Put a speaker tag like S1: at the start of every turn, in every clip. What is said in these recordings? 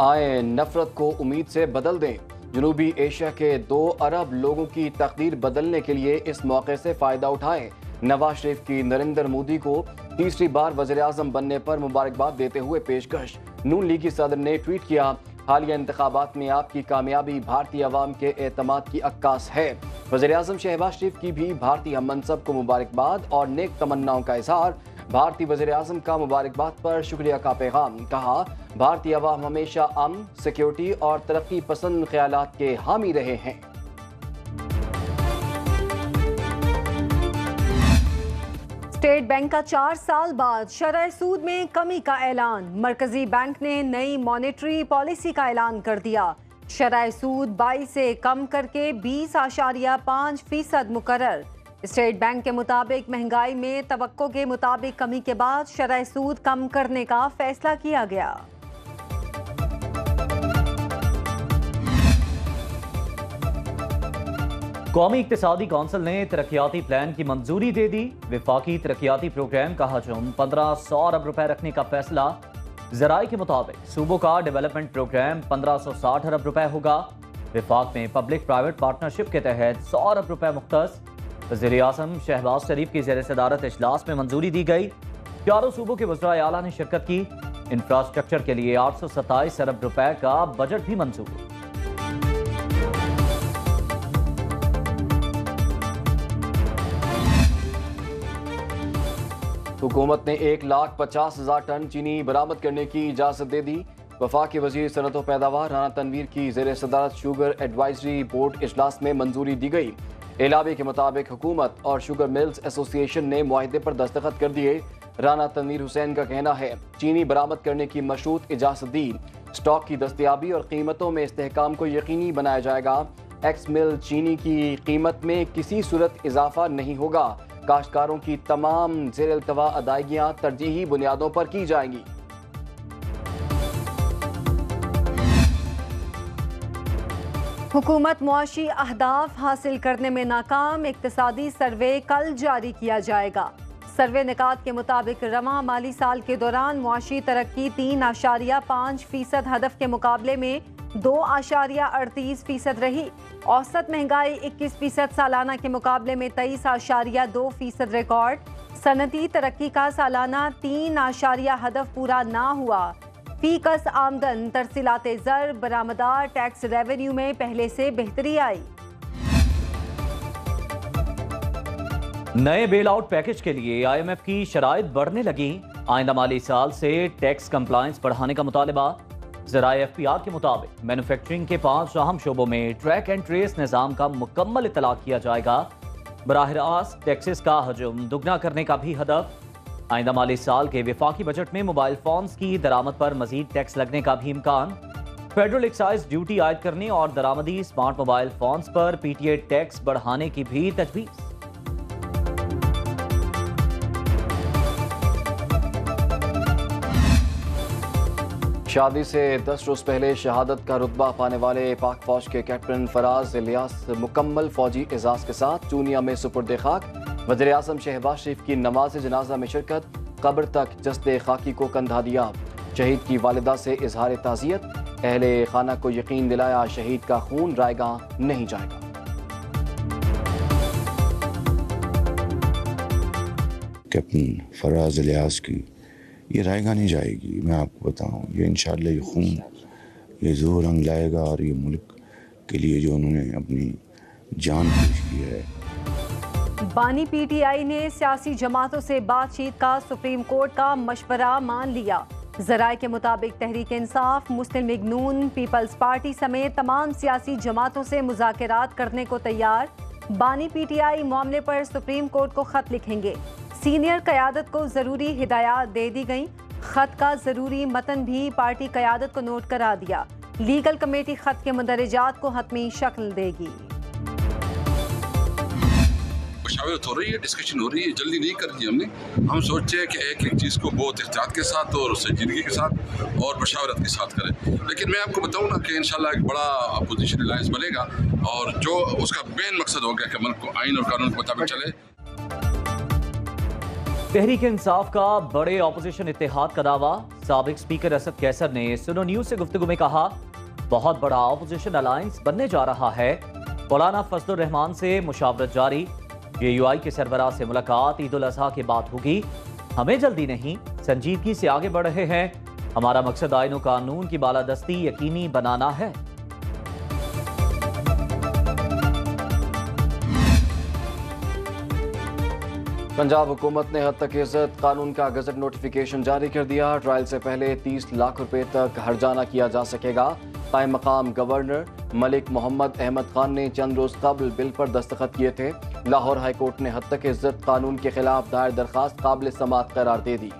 S1: आए नफरत को उम्मीद से बदल दें। जनूबी एशिया के 2 अरब लोगों की तकदीर बदलने के लिए इस मौके से फायदा उठाएं। नवाज शरीफ की नरेंद्र मोदी को तीसरी बार वज़ीर आज़म बनने पर मुबारकबाद देते हुए पेशकश। नून लीगी सदर ने ट्वीट किया, हालिया इंतखाबात में आपकी कामयाबी भारतीय अवाम के एतमाद की अक्कास है। वज़ीर आज़म शहबाज शरीफ की भी भारतीय हम मनसब को मुबारकबाद और नेक तमन्नाओं का इजहार। भारतीय वज़ीर आज़म का मुबारकबाद पर शुक्रिया का पैगाम। कहा, भारतीय अवाम हमेशा अमन, सिक्योरिटी और तरक्की पसंद ख्यालात के हामी रहे हैं।
S2: स्टेट बैंक का 4 साल बाद शरह सूद में कमी का ऐलान। मरकजी बैंक ने नई मॉनेटरी पॉलिसी का ऐलान कर दिया। शरह सूद 22 से कम करके 20.5% मुकर्रर। स्टेट बैंक के मुताबिक महंगाई में तवक्को के मुताबिक कमी के बाद शरह सूद कम करने का फैसला किया गया।
S3: कौमी इक्तिसादी कौंसिल ने तरक्याती प्लान की मंजूरी दे दी। विफाकी तरक्याती प्रोग्राम का हजम 1500 अरब रुपए रखने का फैसला। जराये के मुताबिक सूबों का डेवलपमेंट प्रोग्राम 1560 अरब रुपए होगा। विफाक में पब्लिक प्राइवेट पार्टनरशिप के तहत 100 अरब रुपए मुख्तस। वज़ीर आज़म शहबाज शरीफ की ज़ेर सदारत इजलास में मंजूरी दी गई। 4 सूबों के वज़राए आला ने शिरकत की। इंफ्रास्ट्रक्चर के लिए 827 अरब रुपए का बजट भी मंजूर।
S1: हुकूमत ने 1,50,000 टन चीनी बरामद करने की इजाज़त दे दी। वफाकी वज़ीर सनअत व पैदावार राना तनवीर की ज़ेर सदारत शुगर एडवाइजरी बोर्ड इजलास में मंजूरी दी गई। एलाबे के मुताबिक हुकूमत और शुगर मिल्स एसोसिएशन ने मुआहदे पर दस्तखत कर दिए। राना तनवीर हुसैन का कहना है, चीनी बरामद करने की मशरूत इजाज़त दी। स्टॉक की दस्तियाबी और कीमतों में इस्तेहकाम को यकीनी बनाया जाएगा। एक्स मिल चीनी की कीमत में किसी सूरत इजाफा नहीं होगा। काश्तकारों की तमाम ज़ेर इल्तवा अदायगियाँ तरजीही बुनियादों पर की जाएंगी।
S2: हुकूमत मुआशी अहदाफ हासिल करने में नाकाम। इक्तिसादी सर्वे कल जारी किया जाएगा। सर्वे निकात के मुताबिक रवा माली साल के दौरान मुआशी तरक्की 3.5% हदफ के मुकाबले में 2.38% रही। औसत महंगाई 21% सालाना के मुकाबले में 23.2% रिकॉर्ड। सनती तरक्की का सालाना 3 हदफ पूरा ना हुआ। फीकस आमदन, तरसीलात ज़र, बरामदात, टैक्स रेवेन्यू में पहले से बेहतरी आई।
S3: नए बेल आउट पैकेज के लिए IMF की शराइत बढ़ने लगी। आइंदा माली साल से टैक्स कंप्लायंस बढ़ाने का मुतालबा। ज़राए FPR के मुताबिक मैन्युफैक्चरिंग के 5 अहम शोबों में ट्रैक एंड ट्रेस निज़ाम का मुकम्मल इतलाक किया जाएगा। बराह रास्त टैक्सेस का हजम दुगना करने का भी हदफ। आइंदा माली साल के विफाकी बजट में मोबाइल फोन्स की दरामद पर मजीद टैक्स लगने का भी इम्कान। फेडरल एक्साइज ड्यूटी आयद करने और दरामदी स्मार्ट मोबाइल फोन्स पर PTA टैक्स बढ़ाने की भी तजवीज़।
S1: शादी से 10 रोज पहले शहादत का रुतबा पाने वाले पाक फौज के कैप्टन फराज इलियास मुकम्मल फौजी एजाज के साथ चूनिया में सुपुर्द खाक। वज़ीर आज़म शहबाज शरीफ की नमाज जनाजा में शिरकत। कब्र तक जस्ते खाकी को कंधा दिया। शहीद की वालिदा से इजहार ताज़ियत। अहले खाना को यकीन दिलाया, शहीद का खून रायगा नहीं जाएगा।
S4: कैप्टन फराज इलियास की ये रायगा नहीं जाएगी। मैं आपको बताऊं, ये इंशाअल्लाह ये खून ये ज़ोर रंग लाएगा और ये मुल्क के लिए जो उन्होंने अपनी जान पेश की है।
S2: बानी PTI ने सियासी जमातों से बातचीत का सुप्रीम कोर्ट का मशवरा मान लिया। ज़राए के मुताबिक तहरीक इंसाफ, मुस्लिम लीग नून, पीपल्स पार्टी समेत तमाम सियासी जमातों से मुज़ाकरात करने को तैयार। बानी PTI मामले पर सुप्रीम कोर्ट को खत लिखेंगे। सीनियर क़यादत को ज़रूरी हिदायत दे दी गई। खत का ज़रूरी मतन भी पार्टी क़यादत को नोट करा दिया। लीगल कमेटी खत के मुंदरजात को हतमी शक्ल देगी।
S5: मशावरत हो रही है, डिस्कशन हो रही है, जल्दी नहीं कर दी हमने। हम सोचते हैं कि एक एक चीज़ को बहुत एहतियात के साथ और संजीदगी के साथ और मशावरत के साथ करें। लेकिन मैं आपको बताऊँ ना कि इंशाल्लाह एक बड़ा अपोजिशन अलायंस बनेगा और जो उसका मेन मकसद होगा कि मुल्क को आइन और कानून के मुताबिक चले।
S3: तहरीक इंसाफ का बड़े ऑपोजिशन इत्तेहाद का दावा। साबिक स्पीकर असद कैसर ने सुनो न्यूज से गुफ्तगू में कहा, बहुत बड़ा ऑपोजिशन अलायंस बनने जा रहा है। मौलाना फजलुर रहमान से मुशावरत जारी। JUI के सरबराह से मुलाकात ईद उल अजहा के बाद होगी। हमें जल्दी नहीं, संजीदगी से आगे बढ़ रहे हैं। हमारा मकसद आईन और कानून की बालादस्ती यकीनी बनाना है।
S1: पंजाब हुकूमत ने हद तक इज्जत कानून का गजट नोटिफिकेशन जारी कर दिया। ट्रायल से पहले 30 लाख रुपए तक हर्जाना किया जा सकेगा। कायम मकाम गवर्नर मलिक मोहम्मद अहमद खान ने चंद रोज कबल बिल पर दस्तखत किए थे। लाहौर हाई कोर्ट ने हद तक इज्जत कानून के खिलाफ दायर दरखास्त काबिल समाअत करार दे दी।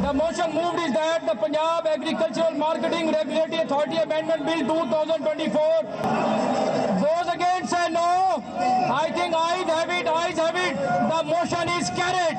S6: The motion moved is that the Punjab Agricultural Marketing Regulatory Authority Amendment Bill 2024. Those against say no. I think ayes have it, ayes have it. The motion is carried.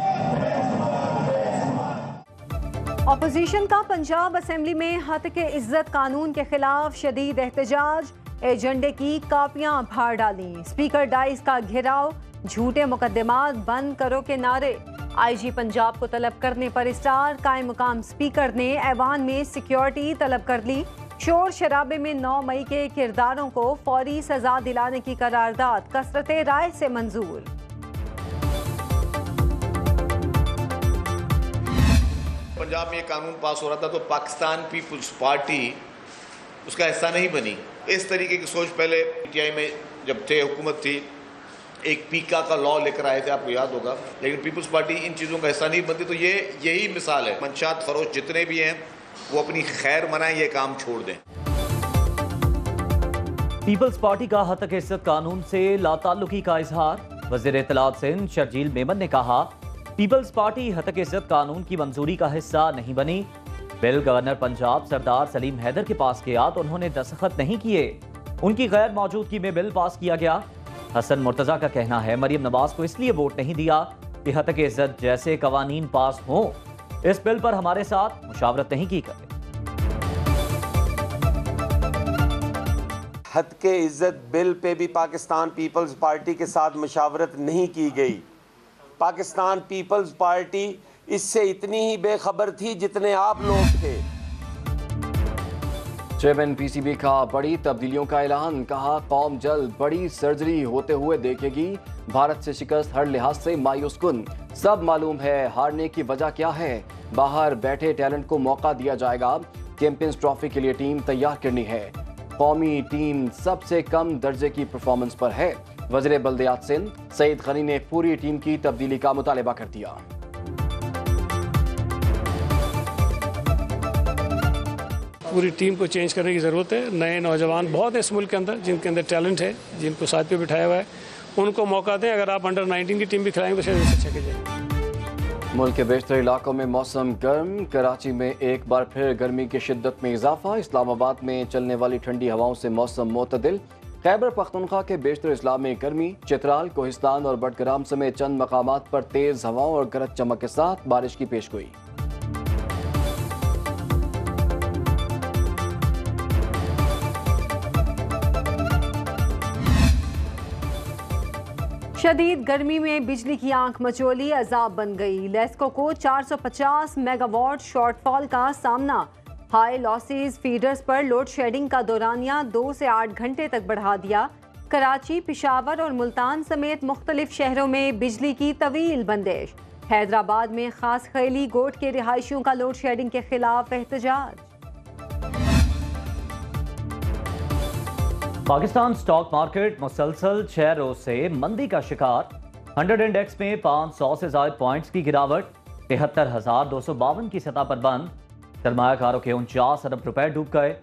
S2: Opposition का पंजाब असेंबली में हद के इज्जत कानून के खिलाफ शदीद एहतजाज। एजेंडे की कापियां फाड़ डाली। स्पीकर डाइस का घेराव। झूठे मुकदमात बंद करो के नारे। IG पंजाब को तलब करने पर स्टार। कायम मुकाम स्पीकर ने ऐवान में सिक्योरिटी तलब कर ली। शोर शराबे में 9 मई के किरदारों को फौरी सजा दिलाने की करारदाद कसरत राय से मंजूर।
S7: पंजाब में ये कानून पास हो रहा था तो पाकिस्तान पीपुल्स पार्टी उसका हिस्सा नहीं बनी। इस तरीके की सोच पहले PTI में जब थे हुकूमत थी, एक पीका का लॉ लेकर आए थे, आपको याद होगा, लेकिन पीपुल्स पार्टी इन चीज़ों का हिस्सा नहीं बनती। तो ये यही मिसाल है। मंशात फरोश जितने भी हैं वो अपनी खैर मनाएं, ये काम छोड़ दें।
S3: पीपल्स पार्टी का हद तक इज्जत कानून से लाताल्लुकी का इजहार। वज़ीर इत्तलात सिंध शर्जील मेमन ने कहा, पीपल्स पार्टी हद तक इज्जत कानून की मंजूरी का हिस्सा नहीं बनी। बिल गवर्नर पंजाब सरदार सलीम हैदर के पास गया तो उन्होंने दस्तखत नहीं किए। उनकी गैर मौजूदगी में बिल पास किया गया। हसन मुर्तजा का कहना है, मरियम नवाज को इसलिए वोट नहीं दिया कि हद तक इज्जत जैसे कवानीन पास हों। इस बिल पर हमारे साथ मुशावरत नहीं की गई।
S8: हद के इज्जत बिल पे भी पाकिस्तान पीपल्स पार्टी के साथ मुशावरत नहीं की गई। पाकिस्तान पीपल्स पार्टी इससे इतनी ही बेखबर थी जितने आप लोग थे।
S1: चेयरमैन PCB का बड़ी तब्दीलियों का ऐलान। कहा, कौम जल्द बड़ी सर्जरी होते हुए देखेगी। भारत से शिकस्त हर लिहाज से मायूस कुन। सब मालूम है हारने की वजह क्या है। बाहर बैठे टैलेंट को मौका दिया जाएगा। चैंपियंस ट्रॉफी के लिए टीम तैयार करनी है। कौमी टीम सबसे कम दर्जे की परफॉर्मेंस पर है। वज़ीर बल्दियात सिंध सईद गनी ने पूरी टीम की तब्दीली का मुतालबा कर दिया।
S6: पूरी टीम को चेंज करने की ज़रूरत है। नए नौजवान बहुत हैं इस मुल्क के अंदर जिनके अंदर टैलेंट है, जिनको साथ पे बिठाया हुआ है, उनको मौका दें। अगर आप अंडर 19 की टीम भी खिलाएंगे तो शायद अच्छा कीजिए।
S1: मुल्क के बेशतर इलाकों में मौसम गर्म। कराची में एक बार फिर गर्मी की शिद्दत में इजाफा। इस्लामाबाद में चलने वाली ठंडी हवाओं से मौसम मोतदिल। खैबर पख्तूनख्वा के बेशतर इस्लाम में गर्मी। चित्राल, कोहिस्तान और बडग्राम समेत चंद मकामात पर तेज हवाओं और गरज चमक के साथ बारिश की पेशगोई।
S2: शदीद गर्मी में बिजली की आंख मचोली अजाब बन गई। लेस्को को 450 मेगावाट शॉर्टफॉल का सामना। हाई लॉसेस फीडर्स पर लोड शेडिंग का दौरानिया 2 से 8 घंटे तक बढ़ा दिया। कराची, पिशावर और मुल्तान समेत मुख्तलिफ शहरों में बिजली की तवील बंदिश। हैदराबाद में खास खैली गोट के रिहायशियों का लोड शेडिंग के खिलाफ एहतजाज।
S3: पाकिस्तान स्टॉक मार्केट मुसलसल 6 रोज से मंदी का शिकार। 100 इंडेक्स में 500 से ज्यादा पॉइंट्स की गिरावट। 73,252 की सतह पर बंद। सरमायाकारों के 49 अरब रुपए डूब गए।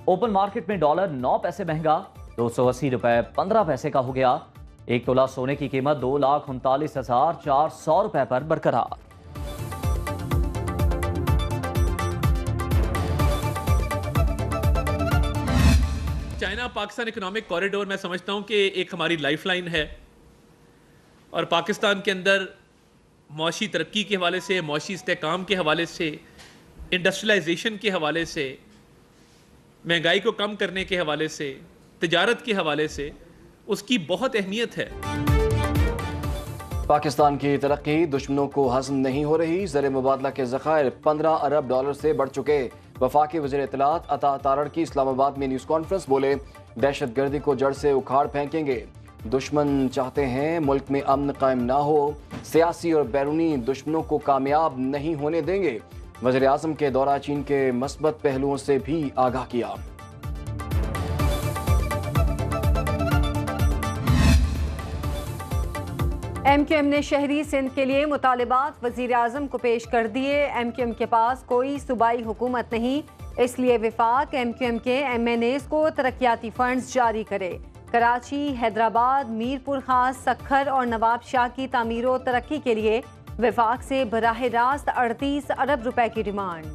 S3: ओपन मार्केट में डॉलर 9 पैसे महंगा 280 रुपए 15 पैसे का हो गया। 1 तोला सोने की कीमत 2,39,400 रुपए पर बरकरार।
S9: चाइना पाकिस्तान इकोनॉमिक कॉरिडोर मैं समझता हूं कि एक हमारी लाइफलाइन है और पाकिस्तान के अंदर मौशी तरक्की के हवाले से, मौशी इस्तेहकाम के हवाले से, इंडस्ट्रियलाइजेशन के हवाले से, महंगाई को कम करने के हवाले से, तिजारत के हवाले से उसकी बहुत अहमियत है।
S1: पाकिस्तान की तरक्की दुश्मनों को हज़म नहीं हो रही। ज़र मुबादला के ज़खायर 15 अरब डॉलर से बढ़ चुके। वफाकी वज़ीर इत्तलात अता तारड़ की इस्लामाबाद में न्यूज़ कॉन्फ्रेंस, बोले दहशत गर्दी को जड़ से उखाड़ फेंकेंगे। दुश्मन चाहते हैं मुल्क में अमन कायम ना हो, सियासी और बैरूनी दुश्मनों को कामयाब नहीं होने देंगे। वज़ीर आज़म के दौरा चीन के मस्बत पहलुओं से भी आगाह किया।
S2: MQM ने शहरी सिंध के लिए मुतालिबात वज़ीर आज़म को पेश कर दिए। MQM के पास कोई सूबाई हुकूमत नहीं, इसलिए विफाक MQM के MNAs को तरक्याती फंड्स जारी करे। कराची, हैदराबाद, मीरपुर खास, सक्खर और नवाब शाह की तामीर और तरक्की के लिए विफाक से बराह रास्त 38 अरब रुपए की डिमांड।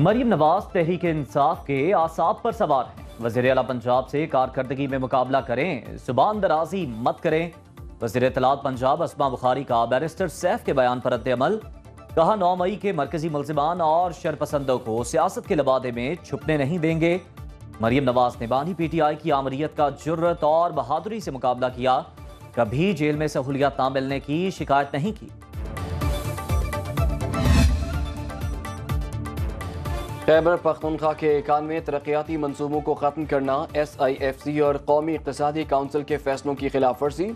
S3: मरीम नवाज तहरीक इंसाफ के आसाब पर सवार हैं। वज़ीर आला पंजाब से कारकर्दगी में मुकाबला करें, जुबान दराजी मत करें। वज़ीर इत्तलात पंजाब अस्मा बुखारी का बैरिस्टर सैफ के बयान पर रद्द-ए-अमल। कहा 9 मई के मरकजी मुल्ज़िमान और शरपसंदों को सियासत के लबादे में छुपने नहीं देंगे। मरीम नवाज ने बानी PTI की आमरीत का जुर्रत और बहादुरी से मुकाबला किया, कभी जेल में सहूलियत ना मिलने की शिकायत नहीं की।
S1: खैबर पख्तूनख्वा के 91 तरक्याती मंसूबों को ख़त्म करना SIFC और कौमी इक़्तिसादी काउंसिल के फैसलों की खिलाफ वर्जी।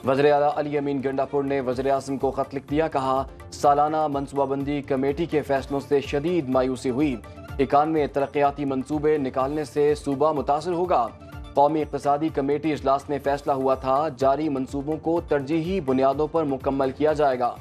S1: वज़ीर आला अली अमीन गंडापुर ने वज़ीर आज़म को ख़त लिख दिया। कहा सालाना मनसूबाबंदी कमेटी के फैसलों से शदीद मायूसी हुई। 91 तरक्याती मंसूबे निकालने से सूबा मुतासर होगा। कौमी इक़्तिसादी कमेटी इजलास में फैसला हुआ था, जारी मंसूबों को तरजीही बुनियादों पर मुकम्मल किया जाएगा।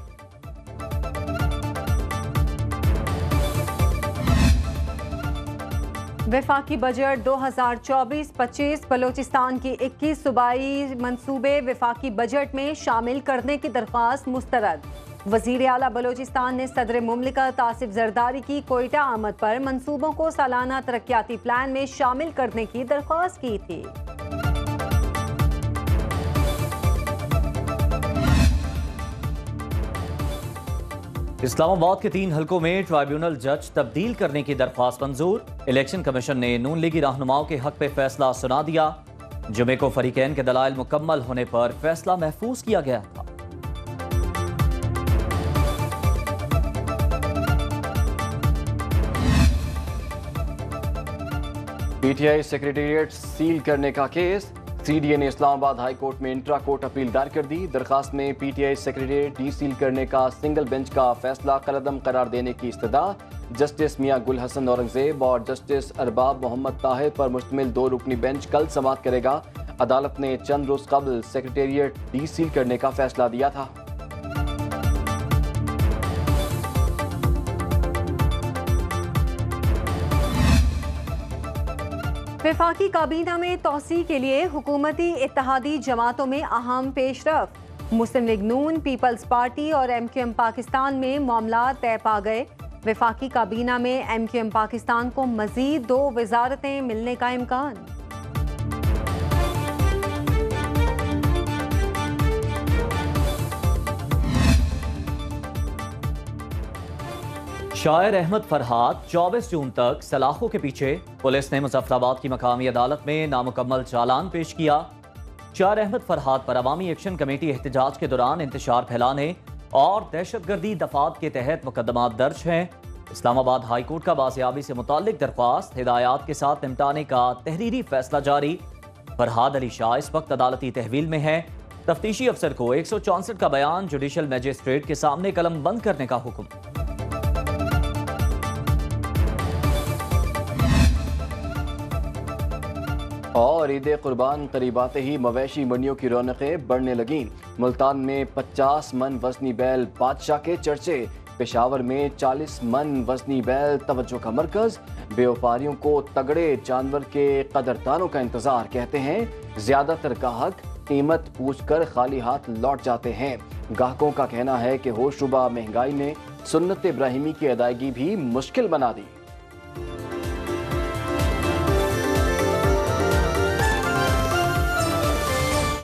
S2: वफाकी बजट 2024-25 बलोचिस्तान की 21 सूबाई मंसूबे वफाकी बजट में शामिल करने की दरख्वास्त मुस्तरद। वज़ीर आला बलोचिस्तान ने सदर मुमलिकत आसिफ जरदारी की कोयटा आमद पर मंसूबों को सालाना तरक्याती प्लान में शामिल करने की दरख्वास्त की थी।
S3: इस्लामाबाद के 3 हलकों में ट्राइब्यूनल जज तब्दील करने की दरख्वास्त मंजूर। इलेक्शन कमीशन ने नून लीगी रहनुमाओं के हक पे फैसला सुना दिया। जुमे को फरीकैन के दलाइल मुकम्मल होने पर फैसला महफूज किया गया था।
S1: PTI सेक्रेटेरिएट सील करने का केस। CDA ने इस्लामाबाद हाई कोर्ट में इंट्रा कोर्ट अपील दायर कर दी। दरखास्त में PTI सेक्रेटेरिएट डीसील करने का सिंगल बेंच का फैसला कलअदम करार देने की इस्तदा। जस्टिस मियां गुल हसन औरंगजेब और जस्टिस अरबाब मोहम्मद ताहिर पर मुश्तमिल 2 रुकनी बेंच कल समाअत करेगा। अदालत ने चंद रोज कबल सेक्रेटेरिएट डीसील करने का फैसला दिया था।
S2: वफाकी काबीना में तौसी के लिए हुकूमती इत्तेहादी जमातों में अहम पेशरफ। मुस्लिम लीग नून, पीपल्स पार्टी और MQM पाकिस्तान में मामला तय पा गए। वफाकी काबीना में MQM पाकिस्तान को मजीद 2 वजारतें मिलने का इम्कान।
S3: शायर अहमद फरहाद 24 जून तक सलाखों के पीछे। पुलिस ने मुजफ्फराबाद की मकामी अदालत में नामुकम्मल चालान पेश किया। शायर अहमद फरहाद पर अवामी एक्शन कमेटी एहतजाज के दौरान इंतशार फैलाने और दहशतगर्दी दफात के तहत मुकदमात दर्ज हैं। इस्लामाबाद हाई कोर्ट का बाजियाबी से मुताल्लिक दरख्वास्त हिदायत के साथ निपटाने का तहरीरी फैसला जारी। फरहाद अली शाह इस वक्त अदालती तहवील में है। तफ्तीशी अफसर को 164 का बयान जुडिशल मजिस्ट्रेट के सामने कलम बंद करने का हुक्म।
S1: और ईद कुर्बान करीब आते ही मवेशी मंडियों की रौनकें बढ़ने लगीं। मुल्तान में 50 मन वजनी बैल बादशाह के चर्चे। पेशावर में 40 मन वजनी बैल तवज्जो का मरकज। व्यापारियों को तगड़े जानवर के कदरदानों का इंतजार। कहते हैं ज्यादातर गाहक कीमत पूछकर खाली हाथ लौट जाते हैं। गाहकों का कहना है कि होशरुबा महंगाई ने सुन्नत इब्राहिमी की अदायगी भी मुश्किल बना दी।